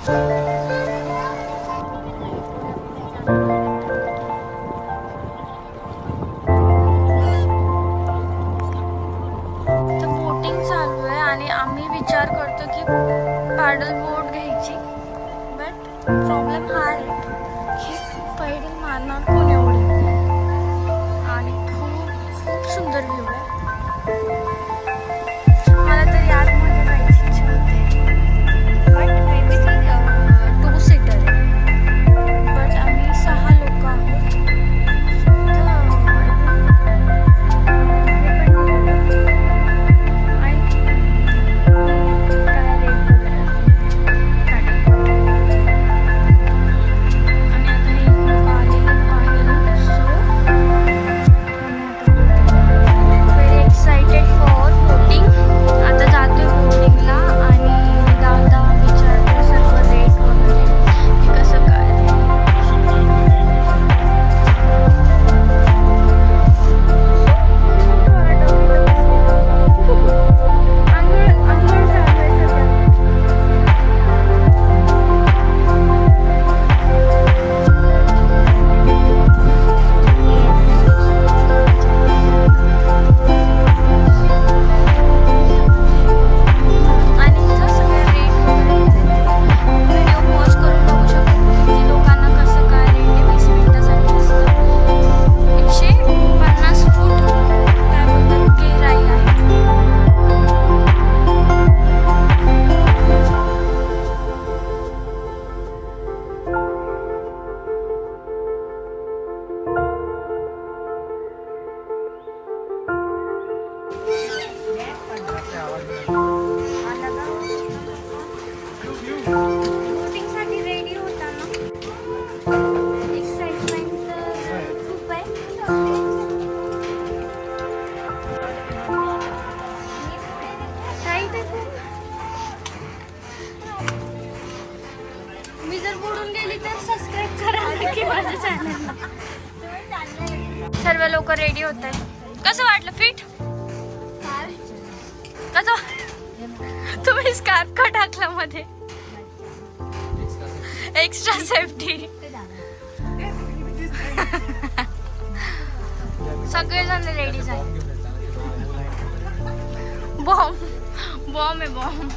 Boating चालू आहे आणि आम्ही विचार करतो की पॅडल बोट घ्यायची, बट प्रॉब्लेम हा आहे की पैडल मारणार कोण एवढी, आणि खूप खूप सुंदर व्ह्यू आहे. मला तर यातमध्ये जायची इच्छा होते, बट मे बी ती 2 सीटर आहे, बट आम्ही 6 लोक आहोत. मी जर बुडून गेली तर सबस्क्राईब करा नक्की माझ्या चॅनलला. सर्व लोक रेडी होत आहेत. कसं वाटलं फिट? कसं तुम्ही स्कार्फ का टाकला मध्ये? Extra safety. सगळेजण रेडी झाले. बॉम्ब आहे बॉम्ब.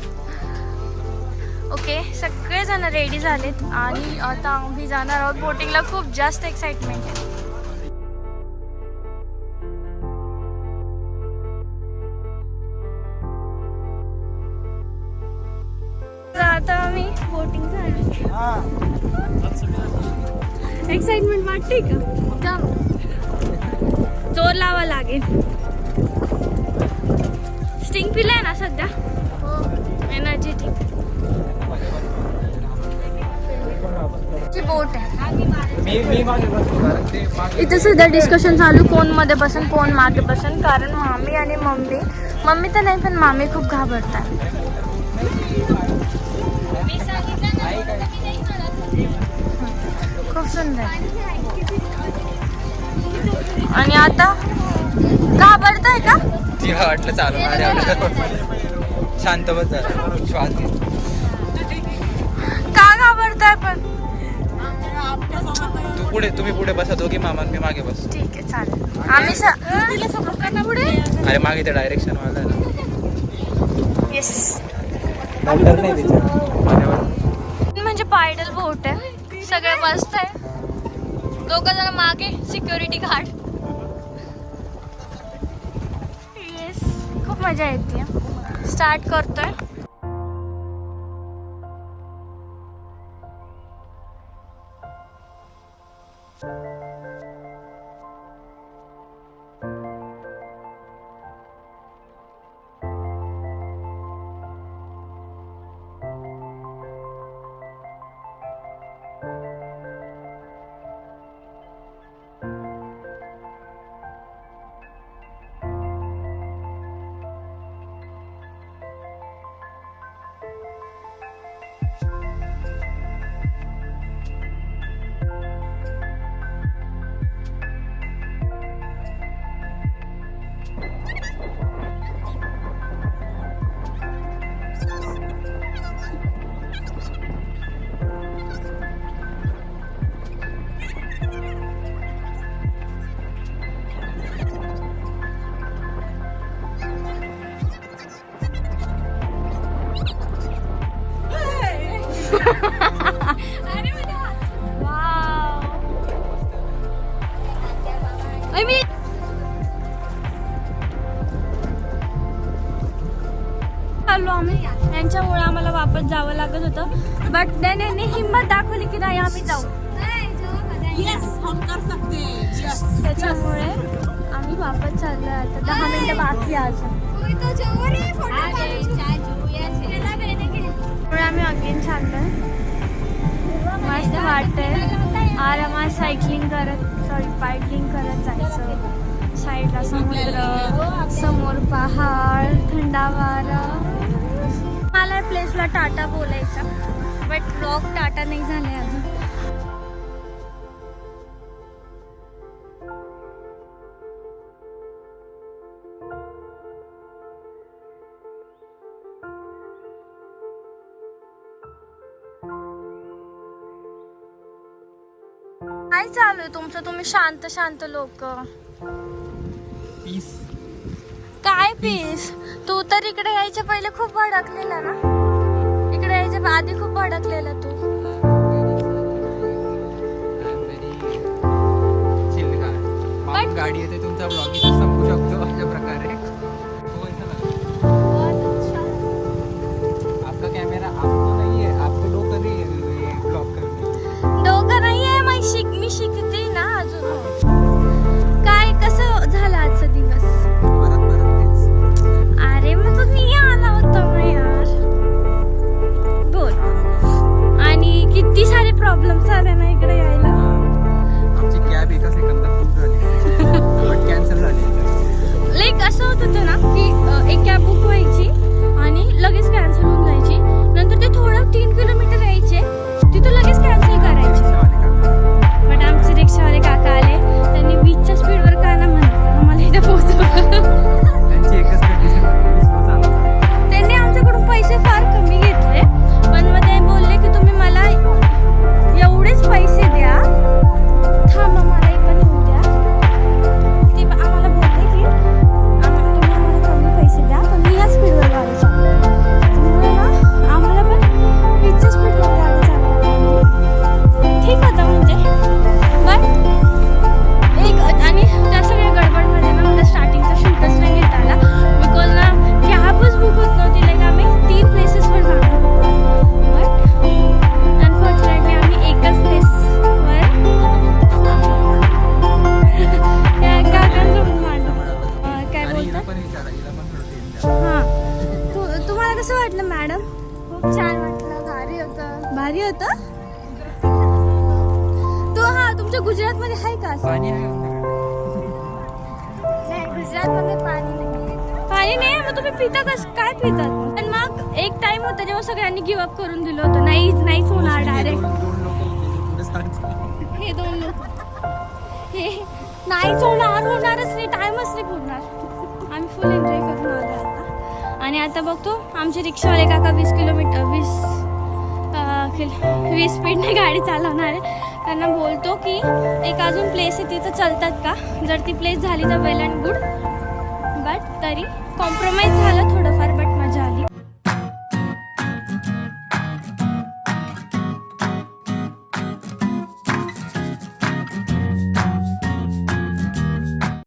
ओके, सगळेजण रेडी झालेत आणि आता आम्ही जाणार आहोत बोटिंगला. खूप जास्त एक्साइटमेंट आहे. आता आम्ही बोटिंग झाली. एक्साइटमेंट वाटते का? जोर लावा लागेल. स्टिंग पिलाय ना सध्या? एनर्जेटिक बोट आहे. इथे सध्या डिस्कशन चालू कोण मध्ये बसन कोण मागे बसन, कारण मामी आणि मम्मी तर नाही पण मामी खूप घाबरतात. खूप सुंदर. आणि आता घाबरताय का? तिला वाटलं चालू शांत बस जरा, श्वास घे. का घाबरताय पण? तुम्ही पुढे बसा दोघी, मामा मी मागे बस. ठीक आहे चालेल. आम्ही पुढे. अरे मागे ते डायरेक्शन वाला येस. नाही म्हणजे पायडल बोट आहे. सगळे मस्त आहे. 2 जण मागे, सिक्युरिटी गार्ड. येस, खूप मजा येते. स्टार्ट करतोय. मी आलो आम्ही, यांच्यामुळे आम्हाला वापस जावं लागत होतं. बट त्यांनी हिंमत दाखवली की नाही आम्ही जाऊ. त्याच्यामुळे आम्ही वापस चाललोय. आता 10 मिनिटं बाकी आहे अजून. आम्ही अगेन चाललोय. मस्त वाटतंय. आरामात सायकलिंग करत, पायडलिंग करत जायचं. साईडला समुद्र, समोर पहाड, थंडा वारा. मला प्लेसला टाटा बोलायचा, बट ब्लॉग टाटा नाही झाले अजून. काय चालू आहे तुमचं? तुम्ही शांत शांत लोक. पीस. काय पीस? तू तर इकडे यायच्या पहिले खूप भडकलेला ना. इकडे यायच्या आधी खूप भडकलेला तू. गाडी येते तुमचा ब्लॉग इथं संपू शकतो अशा प्रकारे. आपका कॅमेरा आपको नहीं है, आपको डोकं नाही आहे ब्लॉग करणे. डोकं नाहीये. मी शिकते ना अजून. काय कसं झालं आजचा दिवस? अरे मग तू नाही आला होता ना यार. बोल. आणि किती सारे प्रॉब्लेम्स आले ना इकडे यायला. आमची कॅब एका सेकंदात बुक झाली, बट कॅन्सल झाली. लाईक असं होत होतं ना की एक कॅब बुक व्हायची आणि लगेच कॅन्सल होऊन जायची. नंतर ते थोडं 3 किलोमीटर यायचे, तिथं लगेच कॅन्सल करायचे. बट आमचे रिक्षावाले काका आले. त्यांनी 20च्या स्पीडवर का ना म्हणा आम्हाला इथे पोहोचवलं. त्यांची एकच कंडिशन, त्यांनी आमच्याकडून पैसे फार कमी घेतले, पण मग ते बोलले की तुम्ही मला एवढेच पैसे द्या, थांबा मला इकडे येऊ द्या. ते आम्हाला बोलले की तुम्ही आम्हाला कमी पैसे द्या, पण मी या स्पीडवर गाडी चालवते. त्यामुळे ना आम्हाला पण 20च्या स्पीडवर गाडी चालवायला ठीक होतं म्हणजे. बट एक आणि त्या सगळ्या गडबडमध्ये ना मला स्टार्टिंगचा शूटच नाही घेता आला. बिकॉज ना कॅबच बुक होत नव्हती. लाईक आम्ही 3 प्लेसेसवर जाणार होतो, बट अनफॉर्च्युनेटली आम्ही एकच प्लेसवर त्या काकांसोबत मांडलो. काय बोलतात? हां, तुम्हाला कसं वाटलं मॅडम? खूप छान वाटलं. भारी होतं. भारी होतं. तुमच्या गुजरातमध्ये आहे का असं? पाणी आहे. नाही, गुजरातमध्ये पाणी नाही. पाणी नाही. मग तुम्ही पिता कसं? काय पितात? पण मग एक टाइम होता जेव्हा सगळ्यांनी गिव्हअप करून दिलं होतं. नाहीच होणार डायरेक्ट. हे 2 लोक हे नाहीच होणारच नाही. टाइमच नाही पुरणार. आम्ही फुल एन्जॉय करून आलो आता. आणि आता बघतो आमचे रिक्षावाले काका 20 स्पीडने गाडी चालवणार आहे. त्यांना बोलतो की एक अजून प्लेस आहे तिथं चालतात का? जर ती प्लेस झाली तर वेल अँड गुड. बट तरी कॉम्प्रोमाइज झालं थोडंफार. बट